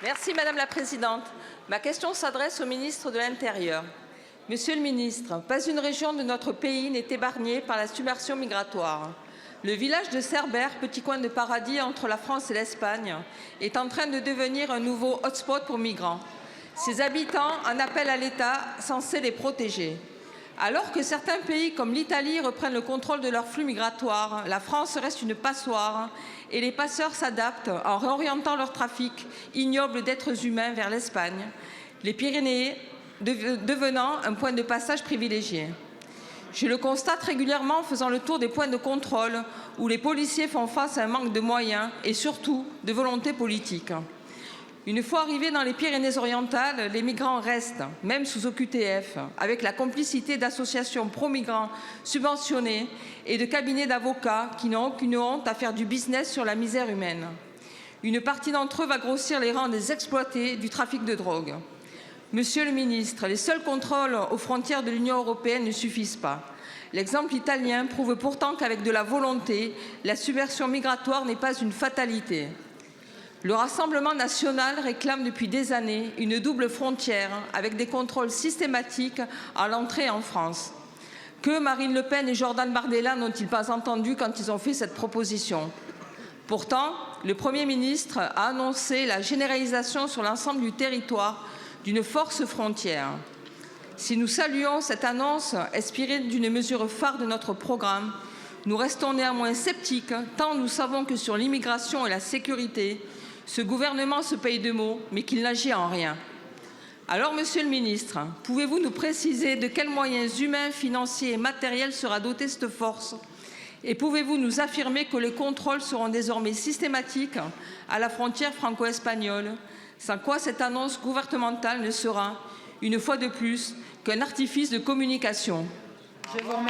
Merci Madame la Présidente. Ma question s'adresse au ministre de l'Intérieur. Monsieur le ministre, pas une région de notre pays n'est épargnée par la submersion migratoire. Le village de Cerbère, petit coin de paradis entre la France et l'Espagne, est en train de devenir un nouveau hotspot pour migrants. Ses habitants en appellent à l'État censé les protéger. Alors que certains pays comme l'Italie reprennent le contrôle de leurs flux migratoires, la France reste une passoire et les passeurs s'adaptent en réorientant leur trafic ignoble d'êtres humains vers l'Espagne, les Pyrénées devenant un point de passage privilégié. Je le constate régulièrement en faisant le tour des points de contrôle où les policiers font face à un manque de moyens et surtout de volonté politique. Une fois arrivés dans les Pyrénées-Orientales, les migrants restent, même sous OQTF, avec la complicité d'associations pro-migrants subventionnées et de cabinets d'avocats qui n'ont aucune honte à faire du business sur la misère humaine. Une partie d'entre eux va grossir les rangs des exploités du trafic de drogue. Monsieur le ministre, les seuls contrôles aux frontières de l'Union européenne ne suffisent pas. L'exemple italien prouve pourtant qu'avec de la volonté, la submersion migratoire n'est pas une fatalité. Le Rassemblement national réclame depuis des années une double frontière avec des contrôles systématiques à l'entrée en France. Que Marine Le Pen et Jordan Bardella n'ont-ils pas entendu quand ils ont fait cette proposition? Pourtant, le Premier ministre a annoncé la généralisation sur l'ensemble du territoire d'une force frontière. Si nous saluons cette annonce inspirée d'une mesure phare de notre programme, nous restons néanmoins sceptiques tant nous savons que sur l'immigration et la sécurité, ce gouvernement se paye de mots, mais qu'il n'agit en rien. Alors, Monsieur le ministre, pouvez-vous nous préciser de quels moyens humains, financiers et matériels sera dotée cette force? Et pouvez-vous nous affirmer que les contrôles seront désormais systématiques à la frontière franco-espagnole, sans quoi cette annonce gouvernementale ne sera, une fois de plus, qu'un artifice de communication? Je vous remercie.